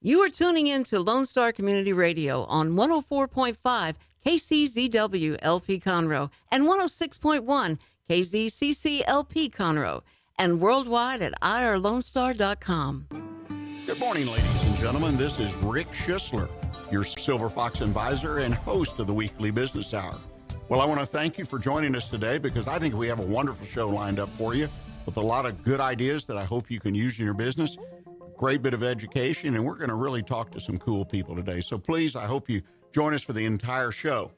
You are tuning in to Lone Star Community Radio on 104.5 KCZW LP Conroe and 106.1 KZCC LP Conroe and worldwide at irlonestar.com. Good morning, ladies and gentlemen. This is Rick Schissler, your Silver Fox advisor and host of the Weekly Business Hour. Well, I want to thank you for joining us today because I think we have a wonderful show lined up for you with a lot of good ideas that I hope you can use in your business. Great bit of education, and we're going to really talk to some cool people today. So please, I hope you join us for the entire show.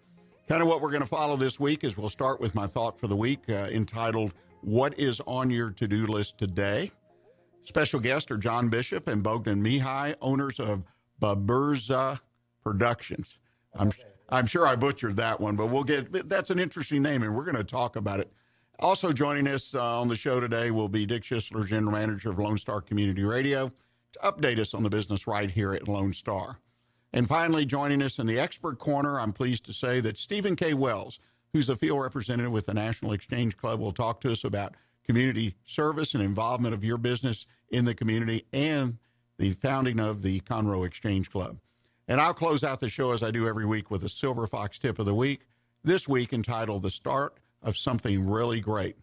Kind of what we're going to follow this week is we'll start with my thought for the week entitled, What is on Your To-Do List Today? Special guests are John Bishop and Bogdan Mihai, owners of Buburuza Productions. I'm sure I butchered that one, but that's an interesting name, and we're going to talk about it. Also joining us on the show today will be Rick Schissler, General Manager of Lone Star Community Radio, to update us on the business right here at Lone Star. And finally, joining us in the expert corner, I'm pleased to say that Stephen K. Wells, who's a field representative with the National Exchange Club, will talk to us about community service and involvement of your business in the community and the founding of the Conroe Exchange Club. And I'll close out the show as I do every week with a Silver Fox tip of the week, this week entitled The Start of Something Really Great.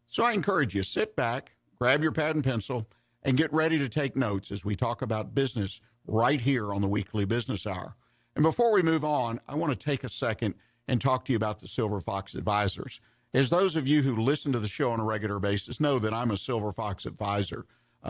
So I encourage you, sit back, grab your pad and pencil, and get ready to take notes as we talk about business right here on the Weekly Business Hour. And before we move on, I want to take a second and talk to you about the Silver Fox Advisors. As those of you who listen to the show on a regular basis know that I'm a Silver Fox Advisor.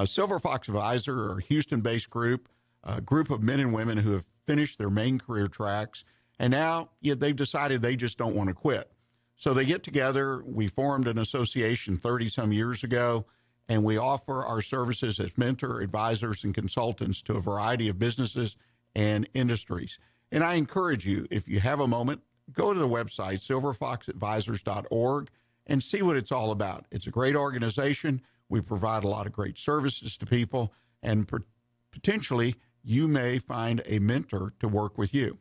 Silver Fox Advisor are a Houston-based group, a group of men and women who have finished their main career tracks, and now they've decided they just don't want to quit. So they get together. We formed an association 30-some years ago, and we offer our services as mentor, advisors, and consultants to a variety of businesses and industries. And I encourage you, if you have a moment, go to the website, silverfoxadvisors.org, and see what it's all about. It's a great organization. We provide a lot of great services to people, and potentially you may find a mentor to work with you.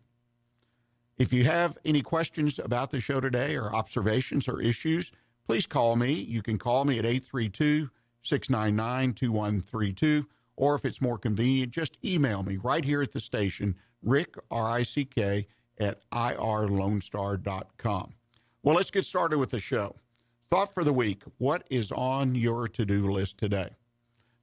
If you have any questions about the show today or observations or issues, please call me. You can call me at 832-699-2132, or if it's more convenient, just email me right here at the station, Rick, R-I-C-K, at irlonestar.com. Well, let's get started with the show. Thought for the week, what is on your to-do list today?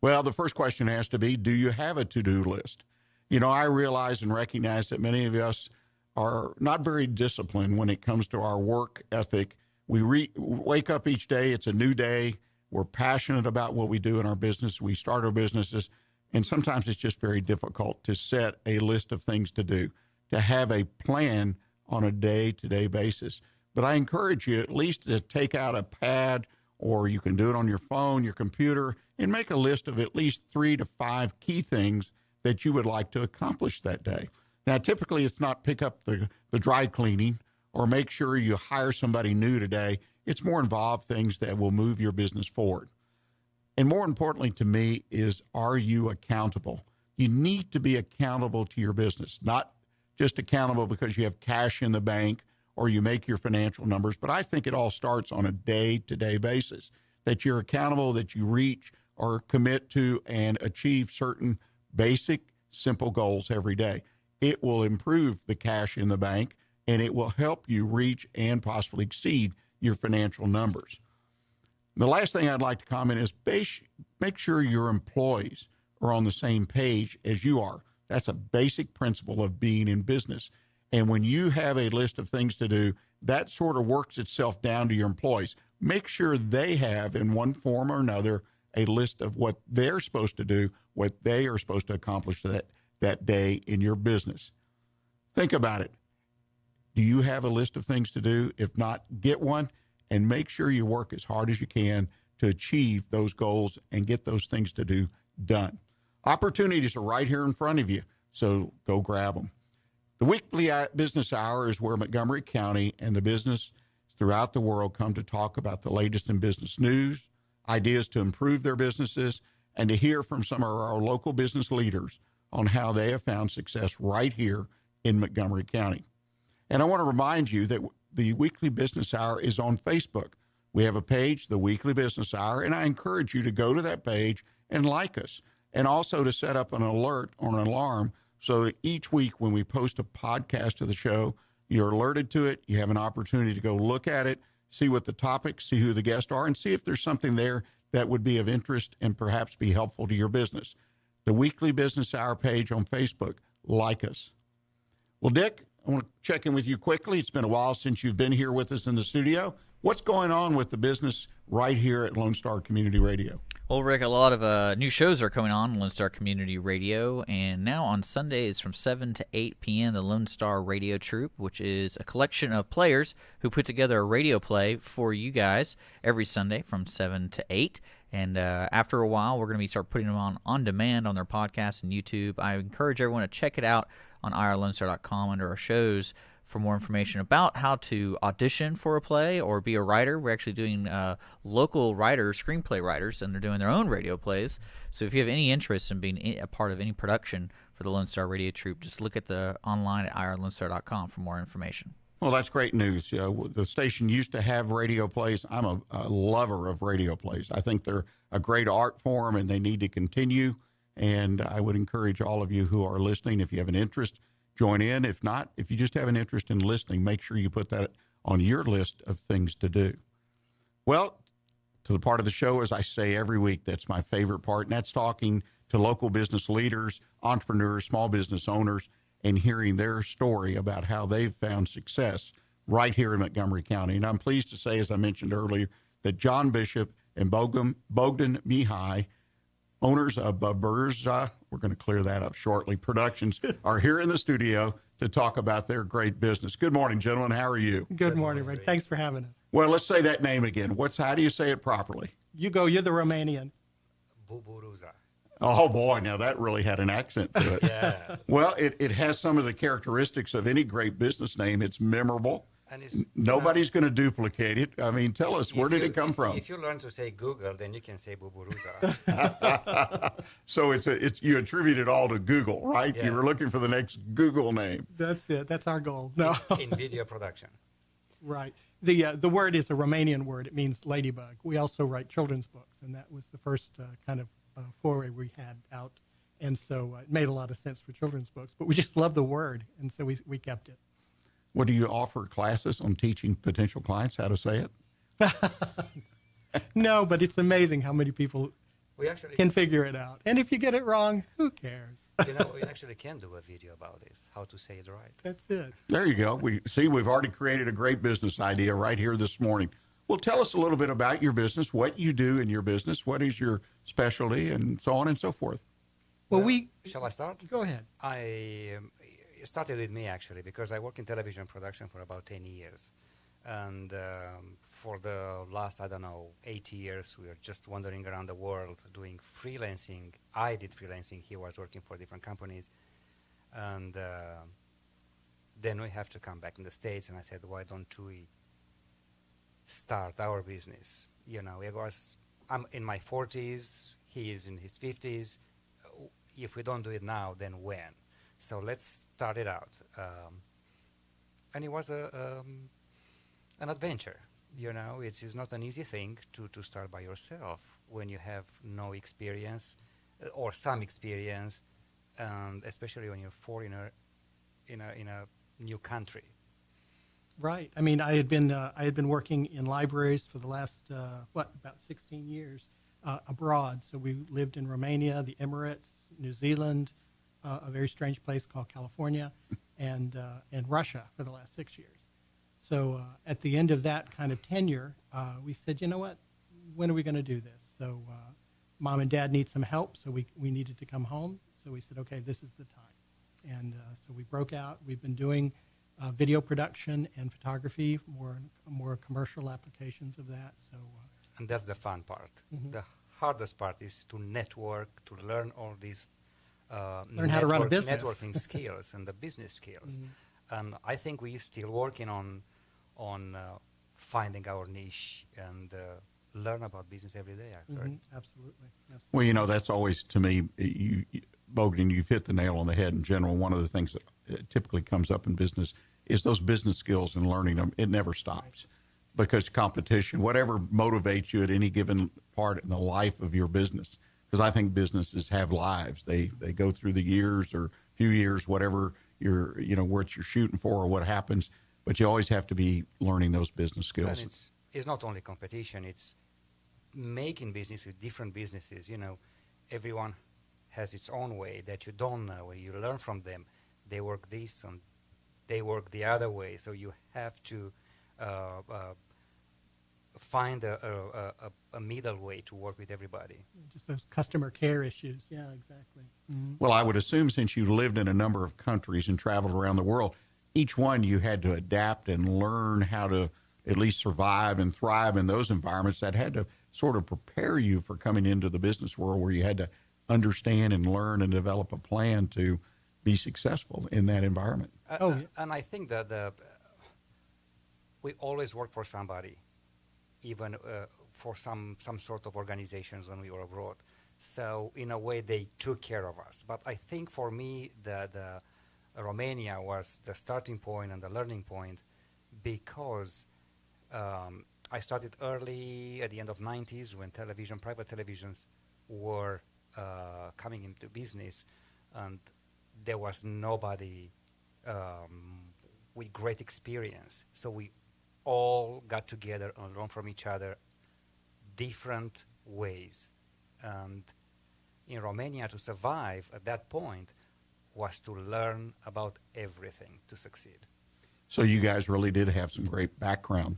Well, the first question has to be, do you have a to-do list? You know, I realize and recognize that many of us are not very disciplined when it comes to our work ethic. We wake up each day, it's a new day. We're passionate about what we do in our business. We start our businesses, and sometimes it's just very difficult to set a list of things to do, to have a plan on a day-to-day basis. But I encourage you at least to take out a pad, or you can do it on your phone, your computer, and make a list of at least 3 to 5 key things that you would like to accomplish that day. Now, typically it's not pick up the dry cleaning or make sure you hire somebody new today. It's more involved things that will move your business forward. And more importantly to me is, are you accountable? You need to be accountable to your business, not just accountable because you have cash in the bank or you make your financial numbers. But I think it all starts on a day-to-day basis, that you're accountable, that you reach or commit to and achieve certain basic, simple goals every day. It will improve the cash in the bank, and it will help you reach and possibly exceed your financial numbers. The last thing I'd like to comment is make sure your employees are on the same page as you are. That's a basic principle of being in business. And when you have a list of things to do, that sort of works itself down to your employees. Make sure they have, in one form or another, a list of what they're supposed to do, what they are supposed to accomplish that day in your business. Think about it. Do you have a list of things to do? If not, get one and make sure you work as hard as you can to achieve those goals and get those things to do done. Opportunities are right here in front of you, so go grab them. The Weekly Business Hour is where Montgomery County and the business throughout the world come to talk about the latest in business news, ideas to improve their businesses, and to hear from some of our local business leaders on how they have found success right here in Montgomery County. And I want to remind you that the Weekly Business Hour is on Facebook. We have a page, the Weekly Business Hour, and I encourage you to go to that page and like us. and also to set up an alert or an alarm so that each week when we post a podcast of the show, you're alerted to it. You have an opportunity to go look at it, see what the topics, see who the guests are, and see if there's something there that would be of interest and perhaps be helpful to your business. The Weekly Business Hour page on Facebook. Like us. Well, Dick, I want to check in with you quickly. It's been a while since you've been here with us in the studio. What's going on with the business right here at Lone Star Community Radio? Well, Rick, a lot of new shows are coming on Lone Star Community Radio, and now on Sundays from 7 to 8 p.m., the Lone Star Radio Troupe, which is a collection of players who put together a radio play for you guys every Sunday from 7 to 8. And after a while, we're going to start putting them on demand on their podcast and YouTube. I encourage everyone to check it out on irlonestar.com under our shows for more information about how to audition for a play or be a writer. We're actually doing local writers, screenplay writers, and they're doing their own radio plays. So if you have any interest in being a part of any production for the Lone Star Radio Troupe, just look at the online at irlonestar.com for more information. Well, that's great news. The station used to have radio plays. I'm a lover of radio plays. I think they're a great art form, and they need to continue. And I would encourage all of you who are listening, if you have an interest, join in. If not, if you just have an interest in listening, make sure you put that on your list of things to do. Well, to the part of the show, as I say every week, that's my favorite part, and that's talking to local business leaders, entrepreneurs, small business owners, and hearing their story about how they've found success right here in Montgomery County. And I'm pleased to say, as I mentioned earlier, that John Bishop and Bogdan Mihai, owners of Buburuza, we're going to clear that up shortly, Productions, are here in the studio to talk about their great business. Good morning, gentlemen. How are you? Good morning, Rick. Thanks for having us. Well, let's say that name again. How do you say it properly? You go, you're the Romanian. Buburuza. Oh, boy, now that really had an accent to it. Yes. Well, it has some of the characteristics of any great business name. It's memorable. And it's, Nobody's going to duplicate it. I mean, tell us, where did it come from? If you learn to say Google, then you can say Buburuza. So it's you attribute it all to Google, right? Yeah. You were looking for the next Google name. That's it. That's our goal. No. In video production. Right. The word is a Romanian word. It means ladybug. We also write children's books, and that was the first kind of foray we had out. And so it made a lot of sense for children's books. But we just love the word, and so we kept it. What, do you offer classes on teaching potential clients how to say it? No, but it's amazing how many people We actually can figure it out. And if you get it wrong, who cares? we actually can do a video about this, how to say it right. That's it. There you go. We've already created a great business idea right here this morning. Well, tell us a little bit about your business, what you do in your business, what is your specialty, and so on and so forth. Well, Shall I start? go ahead. It started with me, actually, because I work in television production for about 10 years. And for the last, 8 years, we were just wandering around the world doing freelancing. I did freelancing. He was working for different companies. And then we have to come back in the States, and I said, why don't we start our business? I'm in my 40s, he is in his 50s. If we don't do it now, then when? So let's start it out. And it was an adventure. It is not an easy thing to start by yourself when you have no experience or some experience, and especially when you're a foreigner in a new country. Right. I mean, I had been working in libraries for the last about 16 years abroad. So we lived in Romania, the Emirates, New Zealand, a very strange place called California, and Russia for the last 6 years. So at the end of that kind of tenure, we said, you know what? When are we going to do this? So Mom and Dad need some help, so we needed to come home. So we said, okay, this is the time. And so we broke out. We've been doing video production and photography, more commercial applications of that. So, and that's the fun part. Mm-hmm. The hardest part is to network, to learn all these learn how to run a business. networking skills and the business skills. Mm-hmm. And I think we're still working on finding our niche and learn about business every day. Mm-hmm. Absolutely. Well, that's always, to me, Bogdan, you've hit the nail on the head in general. One of the things that typically comes up in business is those business skills and learning them. It never stops because competition, whatever motivates you at any given part in the life of your business, because I think businesses have lives. They go through the years or few years, whatever what you're shooting for or what happens, but you always have to be learning those business skills. And it's not only competition, it's making business with different businesses. Everyone has its own way that you don't know. You learn from them. They work this and they work the other way. So you have to find a middle way to work with everybody. Just those customer care issues. Yeah, exactly. Mm-hmm. Well, I would assume since you lived in a number of countries and traveled around the world, each one you had to adapt and learn how to at least survive and thrive in those environments that had to sort of prepare you for coming into the business world, where you had to understand and learn and develop a plan to be successful in that environment. And I think that we always work for somebody, even for some sort of organizations when we were abroad. So in a way, they took care of us. But I think for me, the Romania was the starting point and the learning point, because I started early at the end of 90s when private televisions were coming into business, and there was nobody with great experience. So we all got together and learned from each other different ways. And in Romania, to survive at that point was to learn about everything to succeed. So you guys really did have some great background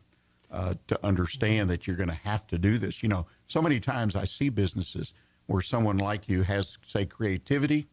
to understand that you're going to have to do this. So many times I see businesses where someone like you has, say, creativity,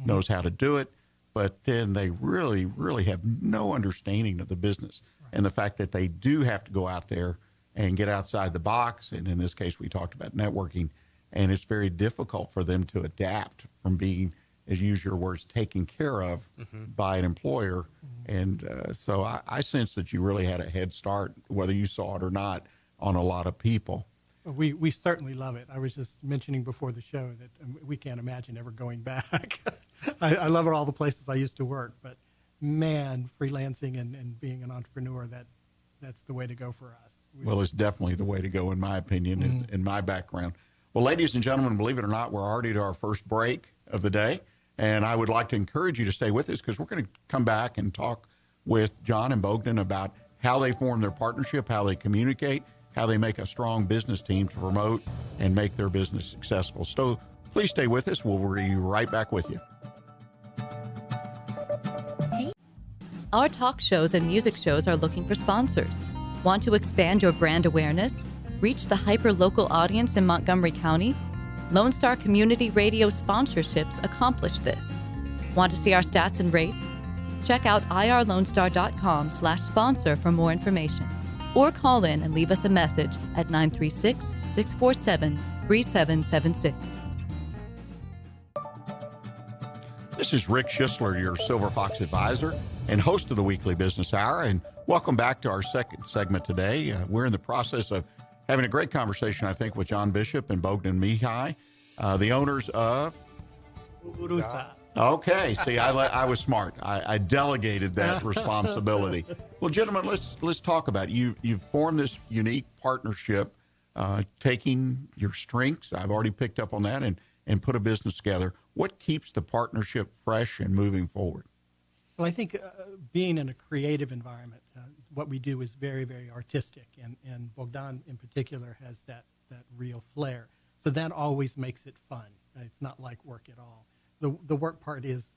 knows how to do it, but then they really, really have no understanding of the business. Right. And the fact that they do have to go out there and get outside the box. And in this case, we talked about networking, and it's very difficult for them to adapt from being, as you use your words, taken care of by an employer. And so I sense that you really had a head start, whether you saw it or not, on a lot of people. We certainly love it. I was just mentioning before the show that we can't imagine ever going back. I love it, all the places I used to work, but man, freelancing and being an entrepreneur, that's the way to go for us. Well, it's definitely the way to go, in my opinion, in my background. Well, ladies and gentlemen, believe it or not, we're already to our first break of the day, and I would like to encourage you to stay with us, because we're going to come back and talk with John and Bogdan about how they form their partnership, how they communicate, how they make a strong business team to promote and make their business successful. So please stay with us. We'll be right back with you. Our talk shows and music shows are looking for sponsors. Want to expand your brand awareness? Reach the hyper-local audience in Montgomery County? Lone Star Community Radio sponsorships accomplish this. Want to see our stats and rates? Check out irlonestar.com/sponsor for more information. Or call in and leave us a message at 936-647-3776. This is Rick Schissler, your Silver Fox advisor and host of the Weekly Business Hour, and welcome back to our second segment today. We're in the process of having a great conversation, I think, with John Bishop and Bogdan Mihai, the owners of Buburuza. Okay, see, I was smart. I delegated that responsibility. Well, gentlemen, let's talk about it. You've formed this unique partnership, taking your strengths, I've already picked up on that, and put a business together. What keeps the partnership fresh and moving forward? Well, I think being in a creative environment, what we do is very, very artistic, and Bogdan in particular has that real flair. So that always makes it fun. It's not like work at all. The work part is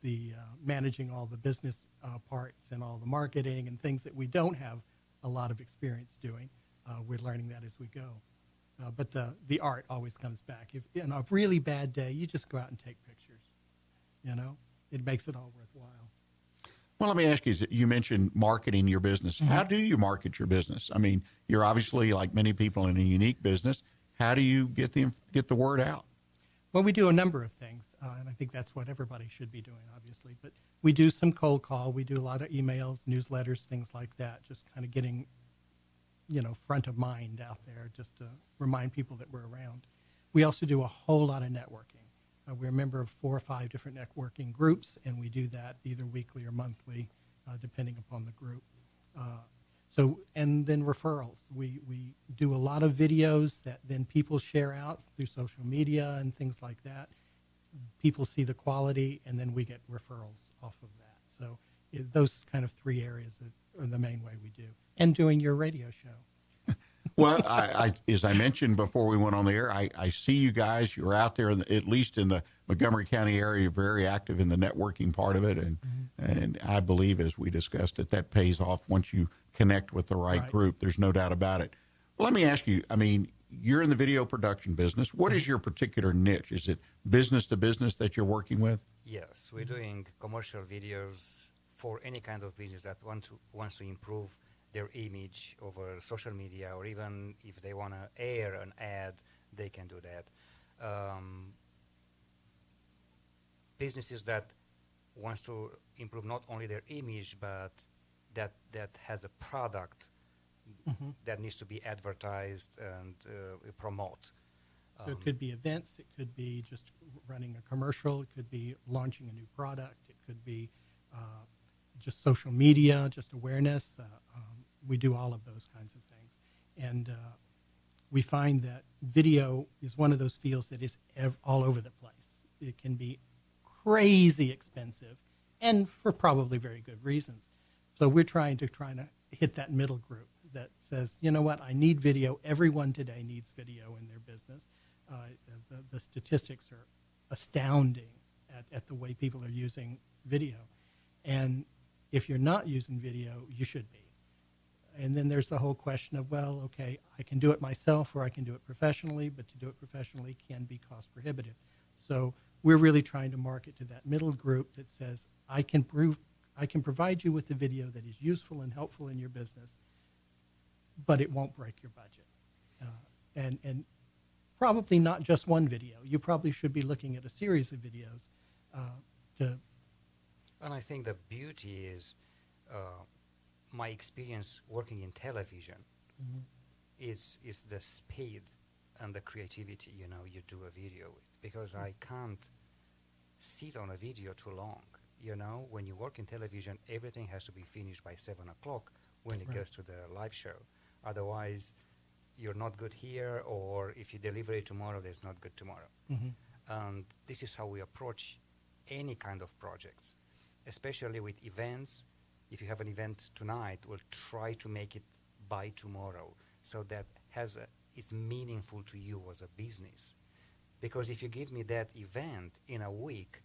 the managing all the business parts and all the marketing and things that we don't have a lot of experience doing. We're learning that as we go. But the art always comes back. If in a really bad day, you just go out and take pictures. It makes it all worthwhile. Well, let me ask you, you mentioned marketing your business. Mm-hmm. How do you market your business? I mean, you're obviously, like many people, in a unique business. How do you get the word out? Well, we do a number of things, and I think that's what everybody should be doing, obviously. But we do some cold call. We do a lot of emails, newsletters, things like that, just kind of getting, front of mind out there, just to remind people that we're around. We also do a whole lot of networking. We're a member of 4 or 5 different networking groups, and we do that either weekly or monthly, depending upon the group. So, and then referrals. We do a lot of videos that then people share out through social media and things like that. People see the quality, and then we get referrals off of that. So those kind of three areas are the main way we do. And doing your radio show. Well, I as I mentioned before we went on the air, I see you guys. You're out there, at least in the Montgomery County area, you're very active in the networking part of it. And I believe, as we discussed, that pays off once you connect with the right group. There's no doubt about it. Well, let me ask you, I mean, you're in the video production business. What is your particular niche? Is it business to business that you're working with? Yes, we're doing commercial videos for any kind of business that wants to improve their image over social media, or even if they want to air an ad, they can do that. Businesses that wants to improve not only their image, but that has a product that needs to be advertised and promote. So it could be events, it could be just running a commercial, it could be launching a new product, it could be just social media, just awareness. We do all of those kinds of things. And we find that video is one of those fields that is all over the place. It can be crazy expensive, and for probably very good reasons. So we're trying to hit that middle group that says, you know what, I need video. Everyone today needs video in their business. The statistics are astounding at the way people are using video. And if you're not using video, you should be. And then there's the whole question of, well, okay, I can do it myself or I can do it professionally, but to do it professionally can be cost prohibitive. So we're really trying to market to that middle group that says, I can provide you with a video that is useful and helpful in your business, but it won't break your budget. And probably not just one video. You probably should be looking at a series of videos And I think the beauty is my experience working in television is the speed and the creativity, you do a video with. Because I can't sit on a video too long. When you work in television, everything has to be finished by 7 o'clock when it goes to the live show. Otherwise, you're not good here, or if you deliver it tomorrow, there's not good tomorrow. And this is how we approach any kind of projects, especially with events. If you have an event tonight, we'll try to make it by tomorrow so that it's meaningful to you as a business. Because if you give me that event in a week,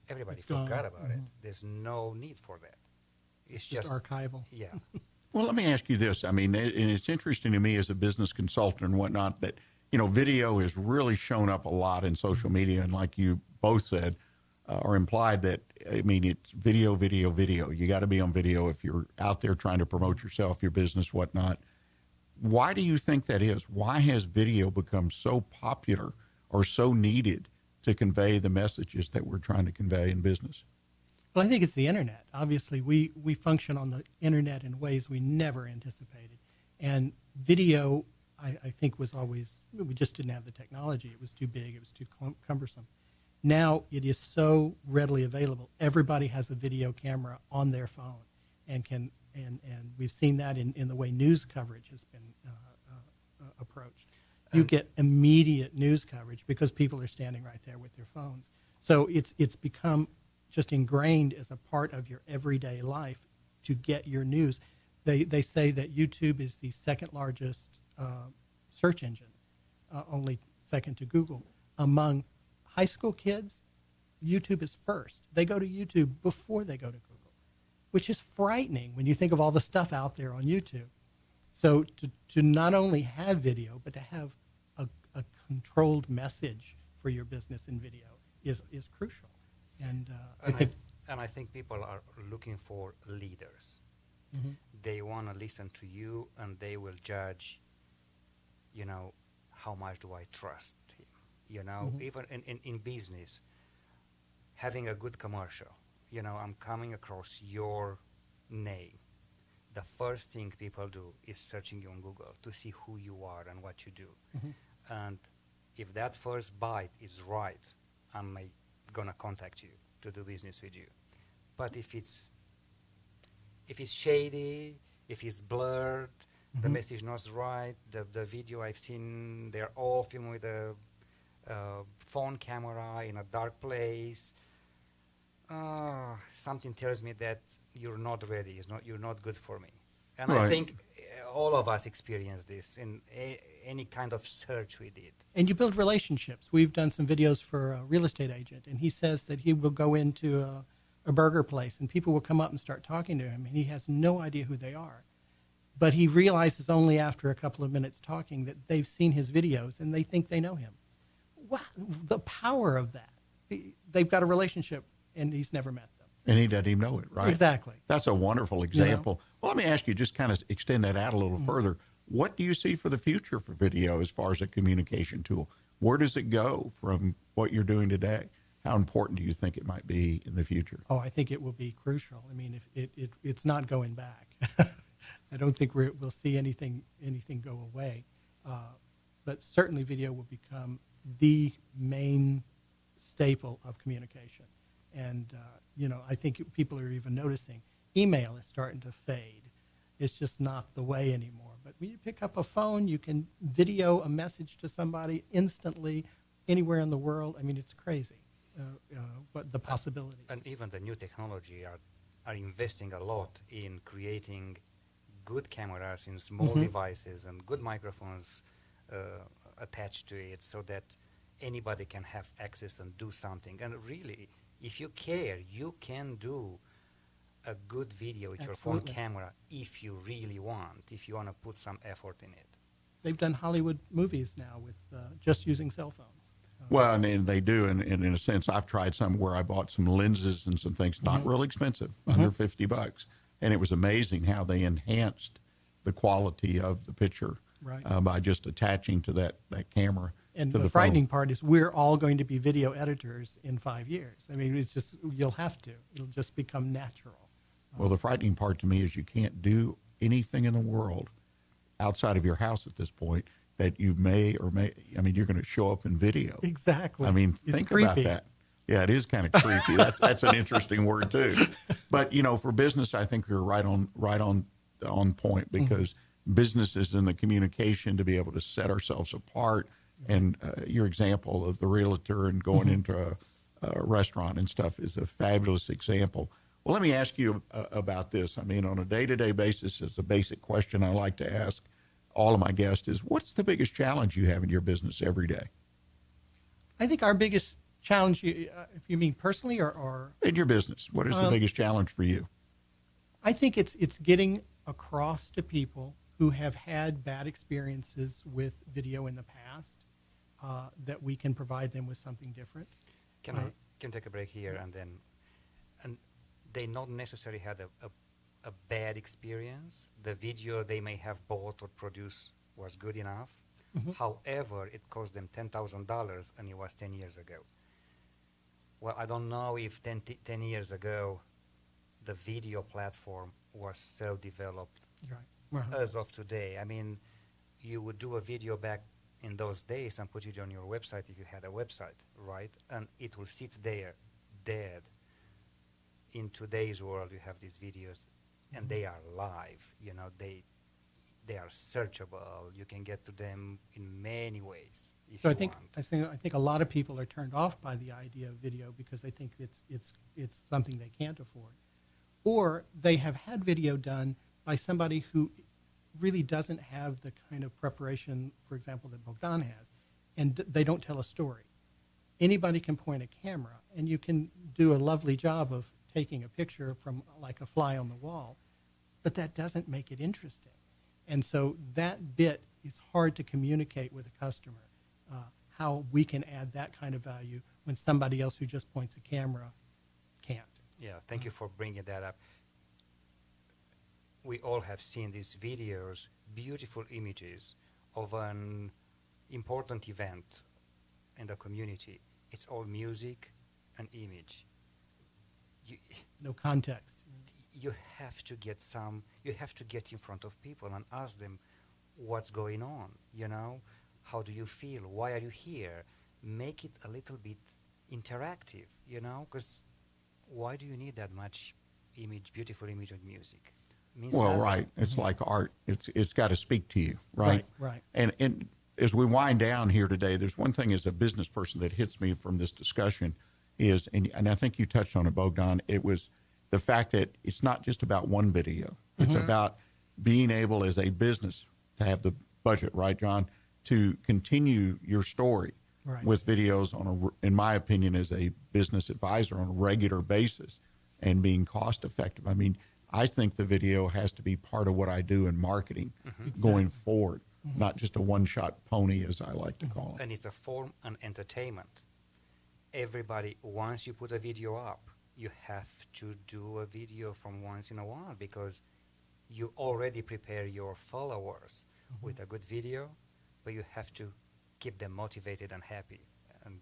everybody forgot about it. There's no need for that. It's just archival. Yeah. Well, let me ask you this. I mean, and it's interesting to me as a business consultant and whatnot that, video has really shown up a lot in social media. And like you both said, or implied that, I mean, it's video. You got to be on video if you're out there trying to promote yourself, your business, whatnot. Why do you think that is? Why has video become so popular or so needed to convey the messages that we're trying to convey in business? Well, I think it's the internet. Obviously, we function on the internet in ways we never anticipated. And video, I think, was always, we just didn't have the technology. It was too big. It was too cumbersome. Now it is so readily available. Everybody has a video camera on their phone, and we've seen that in the way news coverage has been approached. You get immediate news coverage because people are standing right there with their phones. So it's become just ingrained as a part of your everyday life to get your news. They say that YouTube is the second largest search engine, only second to Google. Among high school kids, YouTube is first. They go to YouTube before they go to Google, which is frightening when you think of all the stuff out there on YouTube. So to not only have video, but to have a controlled message for your business in video is crucial. And I think people are looking for leaders. They want to listen to you, and they will judge, how much do I trust him? Even in business, having a good commercial, I'm coming across your name. The first thing people do is searching you on Google to see who you are and what you do. And if that first bite is right, I'm going to contact you to do business with you. But if it's shady, if it's blurred, the message not right. The video I've seen, they're all filmed with a phone camera in a dark place. Something tells me that you're not ready. You're not good for me. And I Right. think all of us experience this in any kind of search we did. And you build relationships. We've done some videos for a real estate agent, and he says that he will go into a burger place, and people will come up and start talking to him, and he has no idea who they are. But he realizes only after a couple of minutes talking that they've seen his videos, and they think they know him. Wow, the power of that. They've got a relationship, and he's never met them. And he doesn't even know it, right? Exactly. That's a wonderful example. Well, let me ask you, just kind of extend that out a little further. What do you see for the future for video as far as a communication tool? Where does it go from what you're doing today? How important do you think it might be in the future? Oh, I think it will be crucial. I mean, if it's not going back. I don't think we'll see anything go away. But certainly video will become the main staple of communication. And, I think people are even noticing email is starting to fade. It's just not the way anymore. But when you pick up a phone, you can video a message to somebody instantly anywhere in the world. I mean, it's crazy what the possibilities. And even the new technology are investing a lot in creating good cameras in small devices and good microphones attached to it so that anybody can have access and do something. And really, if you care, you can do a good video with your phone Absolutely. camera if you really want, if you want to put some effort in it. They've done Hollywood movies now with just using cell phones. Well, and they do, and in a sense, I've tried some where I bought some lenses and some things, not real expensive, under $50, and it was amazing how they enhanced the quality of the picture Right. By just attaching to that camera. And to the phone. frightening part is we're all going to be video editors in 5 years. I mean, it's just, you'll have to. It'll just become natural. Well, the frightening part to me is you can't do anything in the world outside of your house at this point that you may or may, I mean, you're going to show up in video. Exactly. I mean, It's think creepy. about that. Yeah, it is kind of creepy. That's an interesting word too. But for business, I think you're right on point because businesses in the communication to be able to set ourselves apart. And your example of the realtor and going into a restaurant and stuff is a fabulous example. Well, let me ask you about this. I mean, on a day-to-day basis, it's a basic question I like to ask all of my guests is, what's the biggest challenge you have in your business every day? I think our biggest challenge, if you mean personally or In your business, what is the biggest challenge for you? I think it's getting across to people who have had bad experiences with video in the past, that we can provide them with something different. Can I take a break here and they not necessarily had a bad experience. The video they may have bought or produced was good enough. However, it cost them $10,000 and it was 10 years ago. Well, I don't know if 10 years ago the video platform was so developed Right. as of today. I mean, you would do a video back in those days and put it on your website if you had a website, right? And it will sit there dead. In today's world, you have these videos, and they are live. They are searchable. You can get to them in many ways if So you want. I think a lot of people are turned off by the idea of video because they think it's something they can't afford, or they have had video done by somebody who really doesn't have the kind of preparation, for example, that Bogdan has, and they don't tell a story. Anybody can point a camera, and you can do a lovely job of taking a picture from like a fly on the wall, but that doesn't make it interesting. And so that bit is hard to communicate with a customer, how we can add that kind of value when somebody else who just points a camera can't. Yeah, thank you for bringing that up. We all have seen these videos, beautiful images of an important event in the community. It's all music and image. No context. You have to get in front of people and ask them what's going on, how do you feel, why are you here, make it a little bit interactive, because why do you need that much beautiful image and music? means Well, nothing. right. It's like art. It's got to speak to you, right? Right. And as we wind down here today, there's one thing as a business person that hits me from this discussion is, and I think you touched on it, Bogdan, it was the fact that it's not just about one video. It's about being able as a business to have the budget, right, John, to continue your story Right. with videos in my opinion, as a business advisor on a regular basis and being cost effective. I mean, I think the video has to be part of what I do in marketing going forward, not just a one-shot pony, as I like to call it. And it's a form of entertainment. Everybody, once you put a video up, you have to do a video from once in a while because you already prepare your followers with a good video, but you have to keep them motivated and happy. And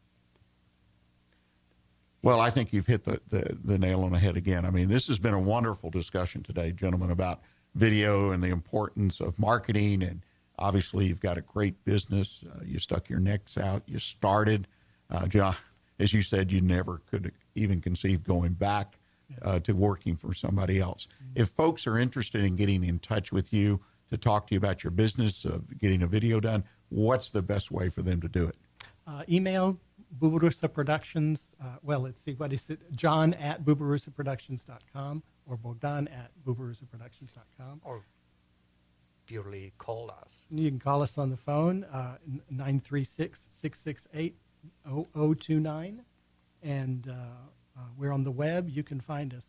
Well, I think you've hit the nail on the head again. I mean, this has been a wonderful discussion today, gentlemen, about video and the importance of marketing. And obviously, you've got a great business. You stuck your necks out. You started. John, as you said, you never could even conceive going back to working for somebody else. If folks are interested in getting in touch with you to talk to you about your business, of getting a video done, what's the best way for them to do it? Email Buburuza Productions. Let's see, what is it? John at buburuzaproductions.com or Bogdan at buburuzaproductions.com. or purely call us. You can call us on the phone, 936-668-0029. And we're on the web. You can find us.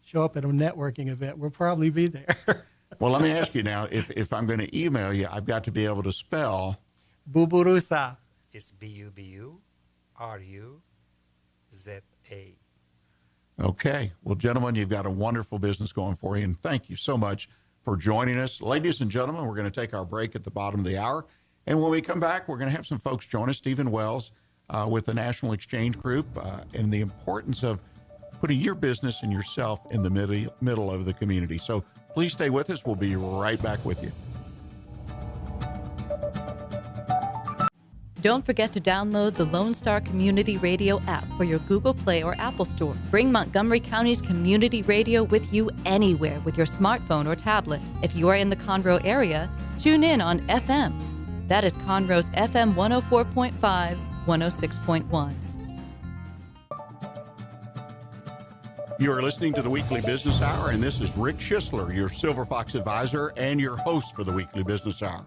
Show up at a networking event. We'll probably be there. Well, let me ask you now, if I'm going to email you, I've got to be able to spell. Buburuza. It's Buburuza. Okay. Well, gentlemen, you've got a wonderful business going for you, and thank you so much for joining us. Ladies and gentlemen, we're going to take our break at the bottom of the hour, and when we come back, we're going to have some folks join us, Stephen Wells with the National Exchange Group, and the importance of putting your business and yourself in the middle of the community. So please stay with us. We'll be right back with you. Don't forget to download the Lone Star Community Radio app for your Google Play or Apple Store. Bring Montgomery County's community radio with you anywhere with your smartphone or tablet. If you are in the Conroe area, tune in on FM. That is Conroe's FM 104.5, 106.1. You are listening to the Weekly Business Hour, and this is Rick Schissler, your Silver Fox advisor and your host for the Weekly Business Hour.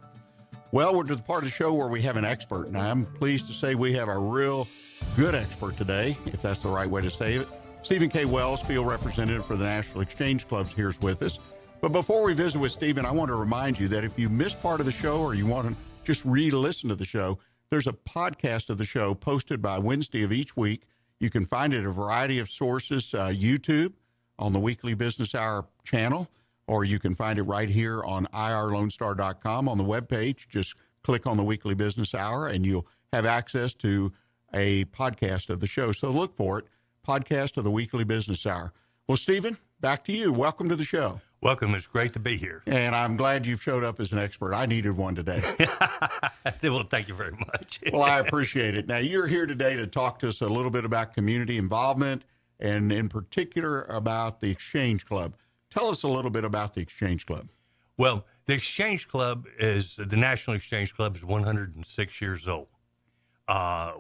Well, we're to the part of the show where we have an expert, and I'm pleased to say we have a real good expert today, if that's the right way to say it. Stephen K. Wells, field representative for the National Exchange Clubs, here is with us. But before we visit with Stephen, I want to remind you that if you missed part of the show or you want to just re-listen to the show, there's a podcast of the show posted by Wednesday of each week. You can find it at a variety of sources, YouTube, on the Weekly Business Hour channel, or you can find it right here on irlonestar.com on the webpage. Just click on the Weekly Business Hour, and you'll have access to a podcast of the show. So look for it, podcast of the Weekly Business Hour. Well, Stephen, back to you. Welcome to the show. Welcome. It's great to be here. And I'm glad you've showed up as an expert. I needed one today. Well, thank you very much. Well, I appreciate it. Now, you're here today to talk to us a little bit about community involvement and in particular about the Exchange Club. Tell us a little bit about the Exchange Club. Well, the Exchange Club the National Exchange Club is 106 years old.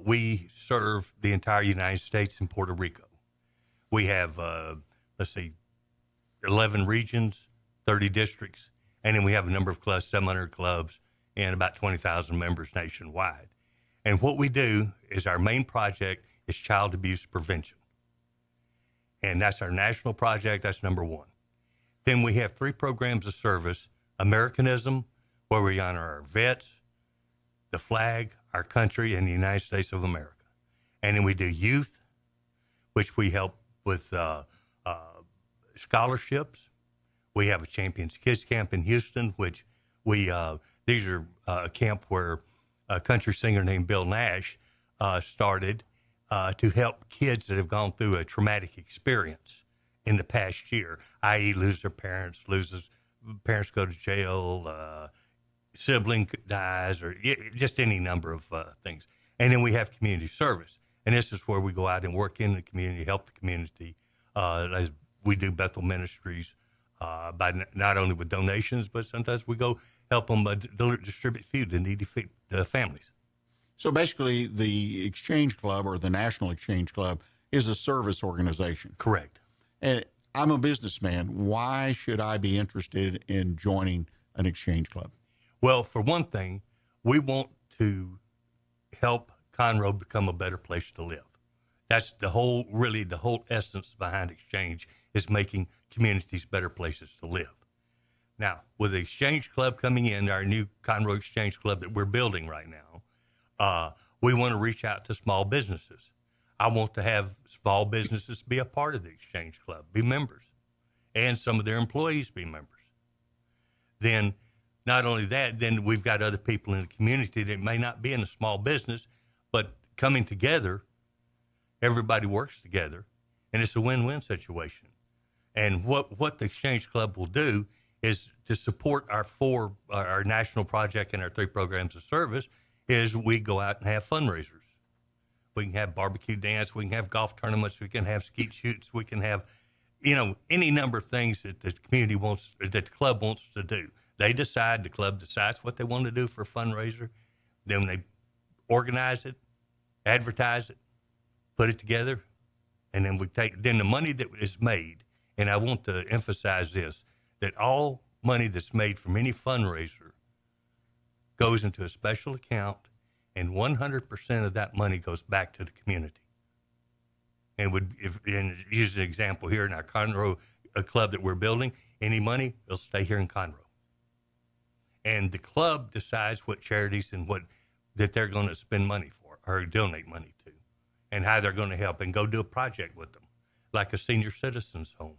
We serve the entire United States and Puerto Rico. We have, 11 regions, 30 districts, and then we have a number of clubs, 700 clubs, and about 20,000 members nationwide. And what we do is our main project is child abuse prevention. And that's our national project. That's number one. Then we have 3 programs of service: Americanism, where we honor our vets, the flag, our country, and the United States of America. And then we do youth, which we help with scholarships. We have a Champions Kids Camp in Houston, which these are a camp where a country singer named Bill Nash started to help kids that have gone through a traumatic experience in the past year, i.e. lose their parents, parents go to jail, sibling dies, or just any number of things. And then we have community service. And this is where we go out and work in the community, help the community. As we do Bethel Ministries, not only with donations, but sometimes we go help them distribute food to needy families. So basically, the Exchange Club or the National Exchange Club is a service organization. Correct. And I'm a businessman. Why should I be interested in joining an Exchange Club? Well, for one thing, we want to help Conroe become a better place to live. That's the whole essence behind Exchange, is making communities better places to live. Now, with the Exchange Club coming in, our new Conroe Exchange Club that we're building right now, we want to reach out to small businesses. I want to have small businesses be a part of the Exchange Club, be members, and some of their employees be members. Then, not only that, then we've got other people in the community that may not be in a small business, but coming together, everybody works together, and it's a win-win situation. And what the Exchange Club will do is to support our national project and our 3 programs of service is we go out and have fundraisers. We can have barbecue dance, we can have golf tournaments, we can have skeet shoots, we can have, any number of things that the community wants, that the club wants to do. The club decides what they want to do for a fundraiser. Then they organize it, advertise it, put it together, and then then the money that is made, and I want to emphasize this, that all money that's made from any fundraiser goes into a special account, and 100% of that money goes back to the community. And use an example here in our Conroe club that we're building, any money will stay here in Conroe. And the club decides what charities and that they're going to spend money for or donate money to, and how they're going to help and go do a project with them, like a senior citizens home.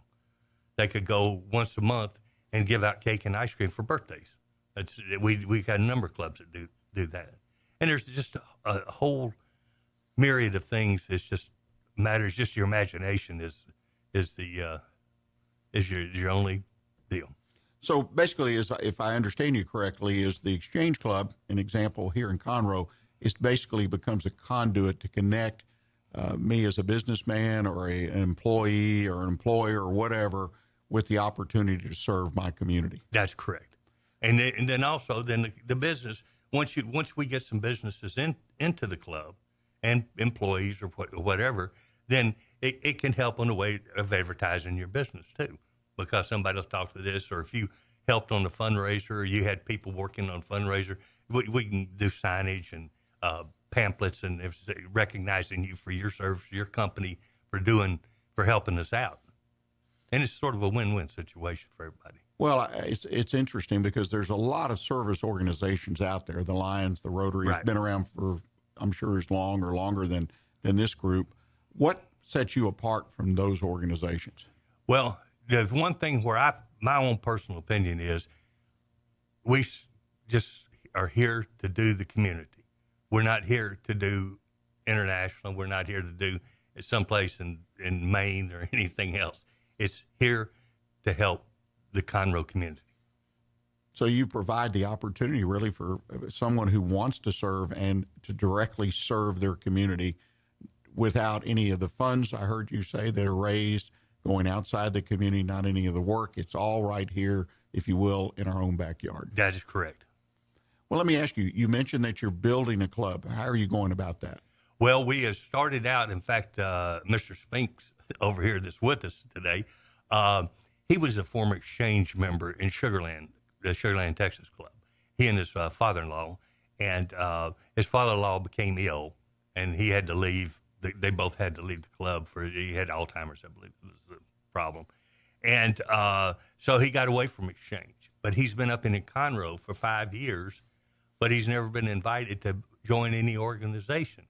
They could go once a month and give out cake and ice cream for birthdays. We've got a number of clubs that do that. And there's just a whole myriad of things. It's just matters. Just your imagination is your only deal. So basically, if I understand you correctly, is the Exchange Club, an example here in Conroe, is basically becomes a conduit to connect me as a businessman or an employee or an employer or whatever with the opportunity to serve my community. That's correct. And then also the business, once we get some businesses into the club and employees or whatever, then it can help in the way of advertising your business too, because somebody will talk to this, or if you helped on the fundraiser or you had people working on fundraiser, we can do signage and pamphlets and recognizing you for your service, your company for helping us out. And it's sort of a win-win situation for everybody. Well, it's interesting because there's a lot of service organizations out there. The Lions, the Rotary, right. Have been around for, I'm sure, as long or longer than this group. What sets you apart from those organizations? Well, there's one thing where my own personal opinion is we just are here to do the community. We're not here to do international. We're not here to do someplace in Maine or anything else. It's here to help the Conroe community. So you provide the opportunity really for someone who wants to serve and to directly serve their community without any of the funds, I heard you say, that are raised going outside the community, not any of the work. It's all right here, if you will, in our own backyard. That is correct. Well, let me ask you, you mentioned that you're building a club. How are you going about that? Well, we have started out, in fact, Mr. Spinks over here that's with us today, he was a former exchange member in Sugarland, the Sugarland, Texas Club. He and his father-in-law, and his father-in-law became ill, and he had to leave. They both had to leave the club he had Alzheimer's, I believe was the problem. And so he got away from exchange. But he's been up in Conroe for 5 years, but he's never been invited to join any organization.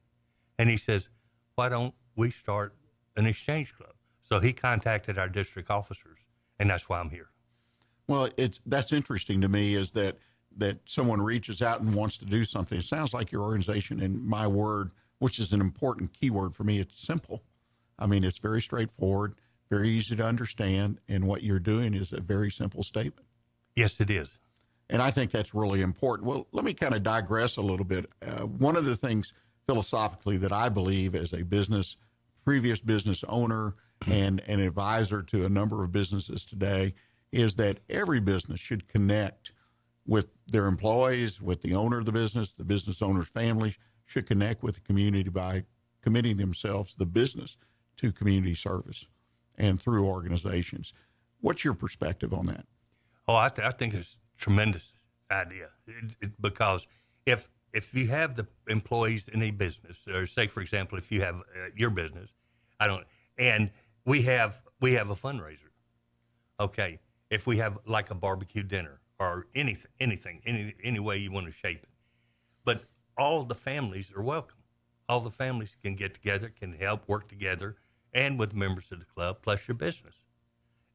And he says, why don't we start an exchange club? So he contacted our district officers, and that's why I'm here. Well, that's interesting to me is that someone reaches out and wants to do something. It sounds like your organization, in my word, which is an important keyword for me, it's simple. I mean, it's very straightforward, very easy to understand, and what you're doing is a very simple statement. Yes, it is. And I think that's really important. Well, let me kind of digress a little bit. One of the things philosophically that I believe as a previous business owner and an advisor to a number of businesses today is that every business should connect with their employees, with the owner of the business owner's family should connect with the community by committing themselves, the business, to community service and through organizations. What's your perspective on that? Oh, I think it's a tremendous idea because if you have the employees in a business, or say, for example, if you have your business, and we have a fundraiser. Okay, if we have like a barbecue dinner or anything, any way you want to shape it, but all the families are welcome. All the families can get together, can help work together, and with members of the club, plus your business.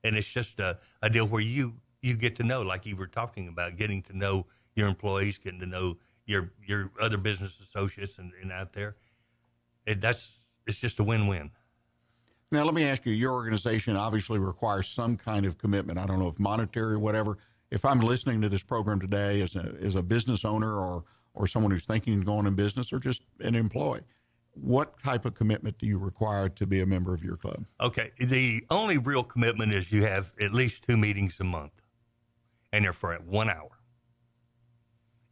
And it's just a deal where you get to know, like you were talking about, getting to know your employees, getting to know your other business associates and out there. It's just a win-win. Now, let me ask you, your organization obviously requires some kind of commitment. I don't know if monetary or whatever. If I'm listening to this program today as a business owner or someone who's thinking of going in business or just an employee, what type of commitment do you require to be a member of your club? Okay. The only real commitment is you have at least 2 meetings a month, and they're for 1 hour.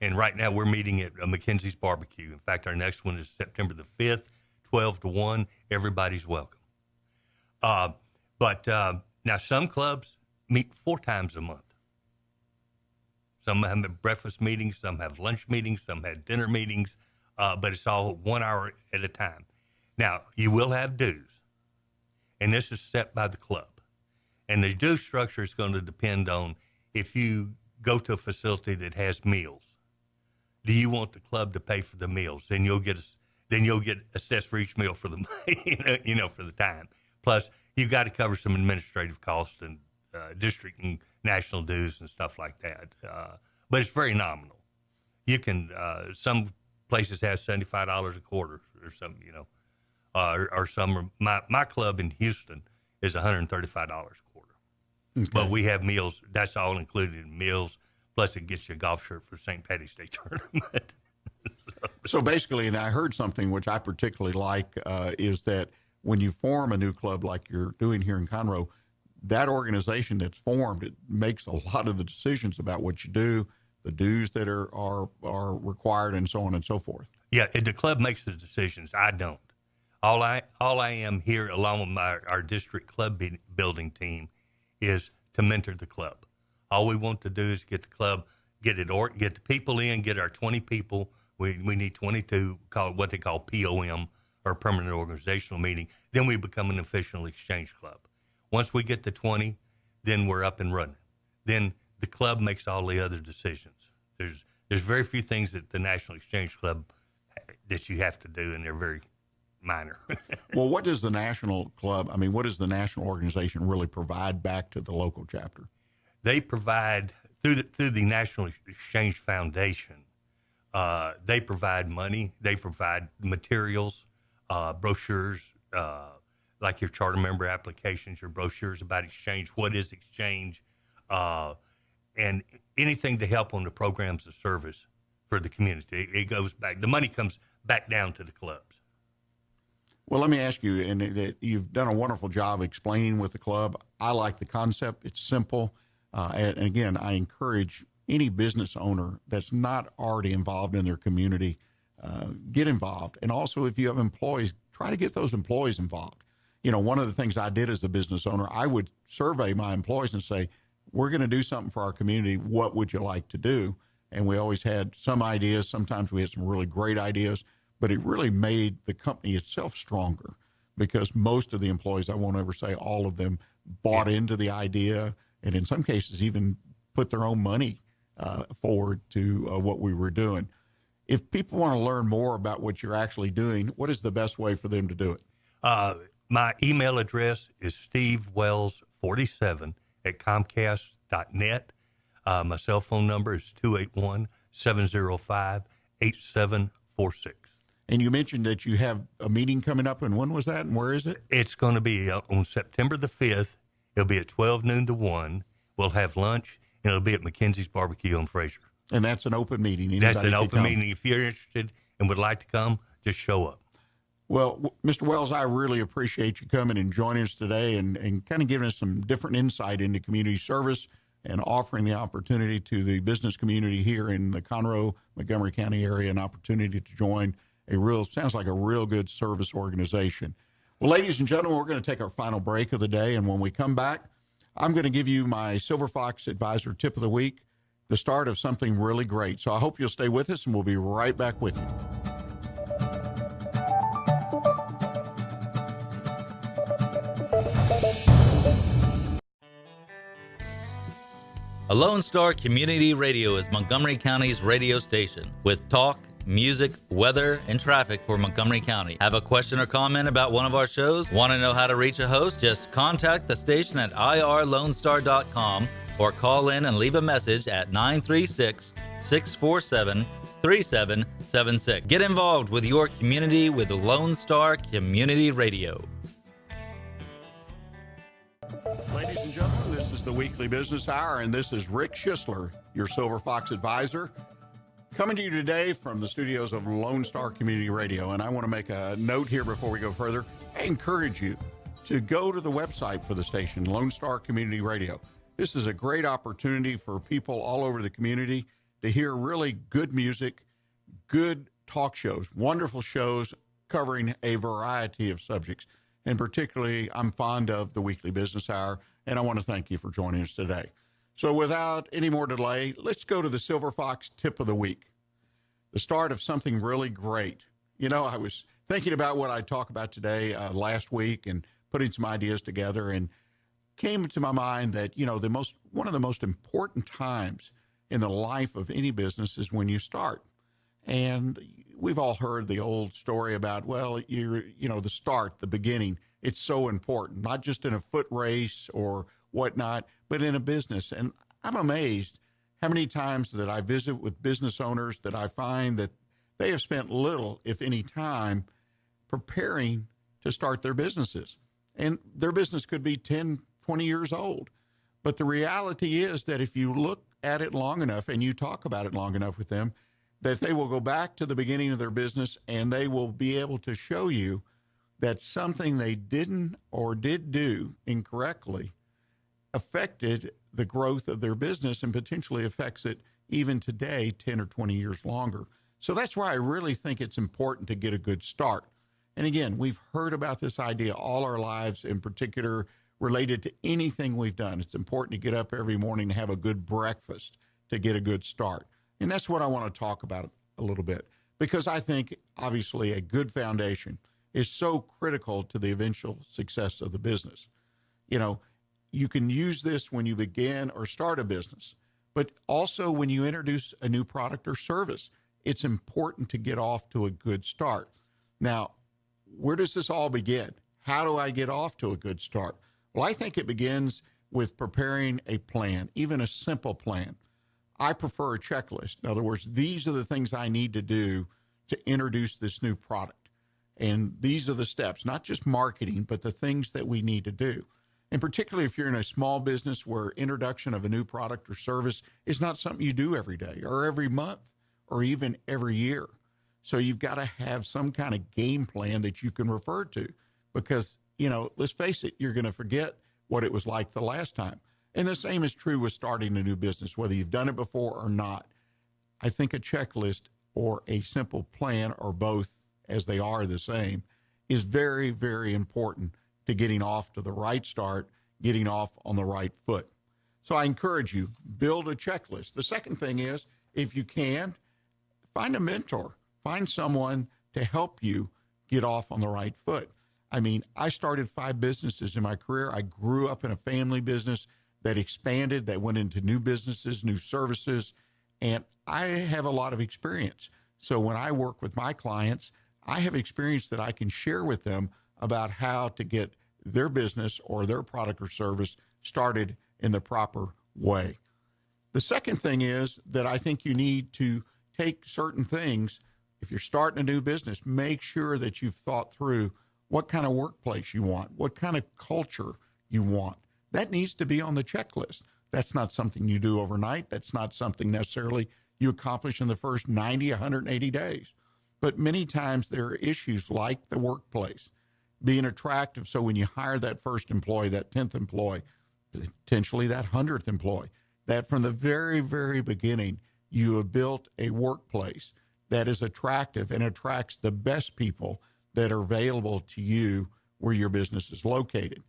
And right now we're meeting at McKenzie's Barbecue. In fact, our next one is September the 5th, 12 to 1. Everybody's welcome. But now some clubs meet 4 times a month. Some have breakfast meetings, some have lunch meetings, some have dinner meetings, but it's all 1 hour at a time. Now, you will have dues, and this is set by the club. And the due structure is going to depend on if you go to a facility that has meals. Do you want the club to pay for the meals? Then you'll get assessed for each meal for the for the time. Plus, you've got to cover some administrative costs and district and national dues and stuff like that. But it's very nominal. You can some places have $75 a quarter or something, or some. My club in Houston is $135 a quarter. Okay. But we have meals. That's all included in meals. Plus, it gets you a golf shirt for St. Patty's Day tournament. So basically, and I heard something which I particularly like, is that when you form a new club like you're doing here in Conroe, that organization that's formed, it makes a lot of the decisions about what you do, the dues that are required, and so on and so forth. Yeah, the club makes the decisions. I don't. All I am here, along with our district club building team, is to mentor the club. All we want to do is get the club, get the people in, get our 20 people. We need 22, call it what they call POM, or permanent organizational meeting. Then we become an official exchange club. Once we get to 20, then we're up and running. Then the club makes all the other decisions. There's very few things that the National Exchange Club that you have to do, and they're very minor. Well, what does the national club, what does the national organization really provide back to the local chapter? They provide, through the National Exchange Foundation, they provide money, they provide materials, brochures, like your charter member applications, your brochures about exchange, what is exchange, and anything to help on the programs of service for the community. It goes back. The money comes back down to the clubs. Well, let me ask you, and you've done a wonderful job explaining with the club. I like the concept. It's simple. And again, I encourage any business owner that's not already involved in their community, get involved. And also, if you have employees, try to get those employees involved. One of the things I did as a business owner, I would survey my employees and say, we're going to do something for our community. What would you like to do? And we always had some ideas. Sometimes we had some really great ideas, but it really made the company itself stronger because most of the employees, I won't ever say all of them, bought into the idea and in some cases even put their own money forward to what we were doing. If people want to learn more about what you're actually doing, what is the best way for them to do it? My email address is stevewells47@comcast.net. My cell phone number is 281-705-8746. And you mentioned that you have a meeting coming up, and when was that, and where is it? It's going to be on September the 5th. It'll be at 12 noon to 1. We'll have lunch, and it'll be at McKenzie's Barbecue on Fraser. And that's an open meeting. That's an open meeting. If you're interested and would like to come, just show up. Well, Mr. Wells, I really appreciate you coming and joining us today and kind of giving us some different insight into community service and offering the opportunity to the business community here in the Conroe, Montgomery County area, an opportunity to join sounds like a real good service organization. Well, ladies and gentlemen, we're going to take our final break of the day. And when we come back, I'm going to give you my Silver Fox Advisor tip of the week, the start of something really great. So I hope you'll stay with us, and we'll be right back with you. A Lone Star Community Radio is Montgomery County's radio station with talk, music, weather, and traffic for Montgomery County. Have a question or comment about one of our shows? Want to know how to reach a host? Just contact the station at irlonestar.com or call in and leave a message at 936-647-3776. Get involved with your community with the Lone Star Community Radio. Ladies and gentlemen, this is the Weekly Business Hour, and this is Rick Schissler, your Silver Fox Advisor, coming to you today from the studios of Lone Star Community Radio. And I want to make a note here before we go further. I encourage you to go to the website for the station, Lone Star Community Radio. This is a great opportunity for people all over the community to hear really good music, good talk shows, wonderful shows covering a variety of subjects. And particularly, I'm fond of the Weekly Business Hour, and I want to thank you for joining us today. So without any more delay, let's go to the Silver Fox Tip of the Week, the start of something really great. You know, I was thinking about what I'd talk about today last week and putting some ideas together, and came to my mind that, you know, one of the most important times in the life of any business is when you start. And we've all heard the old story about, well, the start, the beginning, it's so important, not just in a foot race or whatnot, but in a business. And I'm amazed how many times that I visit with business owners that I find that they have spent little, if any, time preparing to start their businesses. And their business could be 10, 20 years old. But the reality is that if you look at it long enough and you talk about it long enough with them, that they will go back to the beginning of their business and they will be able to show you that something they didn't or did do incorrectly affected the growth of their business and potentially affects it even today, 10 or 20 years longer. So that's why I really think it's important to get a good start. And again, we've heard about this idea all our lives, in particular related to anything we've done. It's important to get up every morning and have a good breakfast to get a good start. And that's what I want to talk about a little bit, because I think obviously a good foundation is so critical to the eventual success of the business. You know, you can use this when you begin or start a business, but also when you introduce a new product or service, it's important to get off to a good start. Now, where does this all begin? How do I get off to a good start? Well, I think it begins with preparing a plan, even a simple plan. I prefer a checklist. In other words, these are the things I need to do to introduce this new product. And these are the steps, not just marketing, but the things that we need to do. And particularly if you're in a small business where introduction of a new product or service is not something you do every day or every month or even every year. So you've got to have some kind of game plan that you can refer to, because, you know, let's face it, you're going to forget what it was like the last time. And the same is true with starting a new business, whether you've done it before or not. I think a checklist or a simple plan, or both, as they are the same, is very, very important to getting off to the right start, getting off on the right foot. So I encourage you, build a checklist. The second thing is, if you can, find a mentor. Find someone to help you get off on the right foot. I mean, I started 5 businesses in my career. I grew up in a family business that expanded, that went into new businesses, new services, and I have a lot of experience. So when I work with my clients, I have experience that I can share with them about how to get their business or their product or service started in the proper way. The second thing is that I think you need to take certain things. If you're starting a new business, make sure that you've thought through what kind of workplace you want, what kind of culture you want. That needs to be on the checklist. That's not something you do overnight. That's not something necessarily you accomplish in the first 90, 180 days. But many times there are issues like the workplace, being attractive. So when you hire that first employee, that 10th employee, potentially that 100th employee, that from the very, very beginning, you have built a workplace that is attractive and attracts the best people that are available to you where your business is located.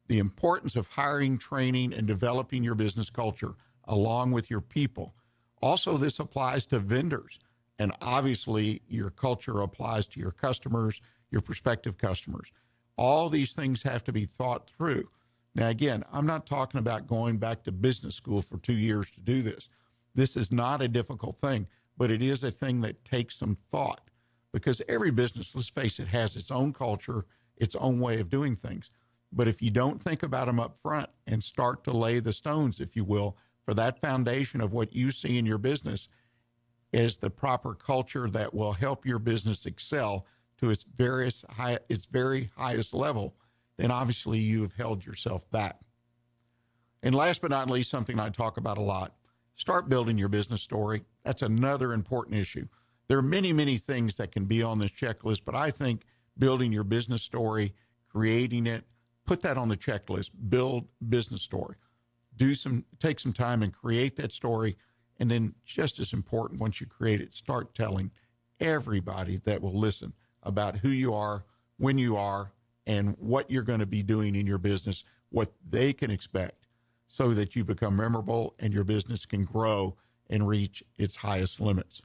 The importance of hiring, training, and developing your business culture along with your people. Also, this applies to vendors. And obviously, your culture applies to your customers, your prospective customers. All these things have to be thought through. Now, again, I'm not talking about going back to business school for 2 years to do this. This is not a difficult thing, but it is a thing that takes some thought, because every business, let's face it, has its own culture, its own way of doing things. But if you don't think about them up front and start to lay the stones, if you will, for that foundation of what you see in your business as the proper culture that will help your business excel to its very highest level, then obviously you have held yourself back. And last but not least, something I talk about a lot, start building your business story. That's another important issue. There are many, many things that can be on this checklist, but I think building your business story, creating it, put that on the checklist, build business story. Take some time and create that story. And then just as important, once you create it, start telling everybody that will listen about who you are, when you are, and what you're going to be doing in your business, what they can expect, so that you become memorable and your business can grow and reach its highest limits.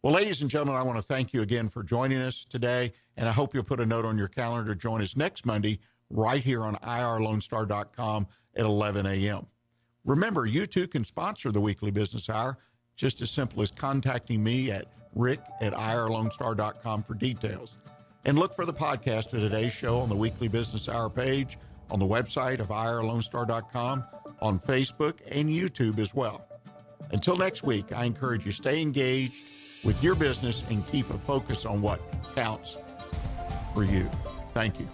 Well, ladies and gentlemen, I want to thank you again for joining us today, and I hope you'll put a note on your calendar to join us next Monday right here on irlonestar.com at 11 a.m. Remember, you too can sponsor the Weekly Business Hour, just as simple as contacting me at rick@irlonestar.com for details. And look for the podcast of today's show on the Weekly Business Hour page, on the website of irlonestar.com, on Facebook and YouTube as well. Until next week, I encourage you to stay engaged with your business and keep a focus on what counts for you. Thank you.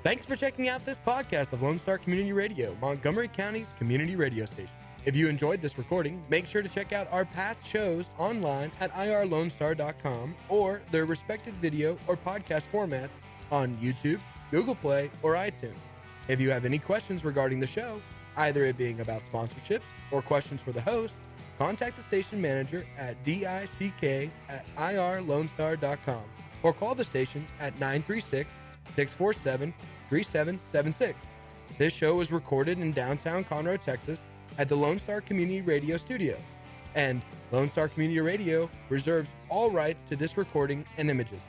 Thanks for checking out this podcast of Lone Star Community Radio, Montgomery County's community radio station. If you enjoyed this recording, make sure to check out our past shows online at irlonestar.com or their respective video or podcast formats on YouTube, Google Play, or iTunes. If you have any questions regarding the show, either it being about sponsorships or questions for the host, contact the station manager at dick@irlonestar.com or call the station at 936-647-3776. This show was recorded in downtown Conroe, Texas at the Lone Star Community Radio Studios, and Lone Star Community Radio reserves all rights to this recording and images.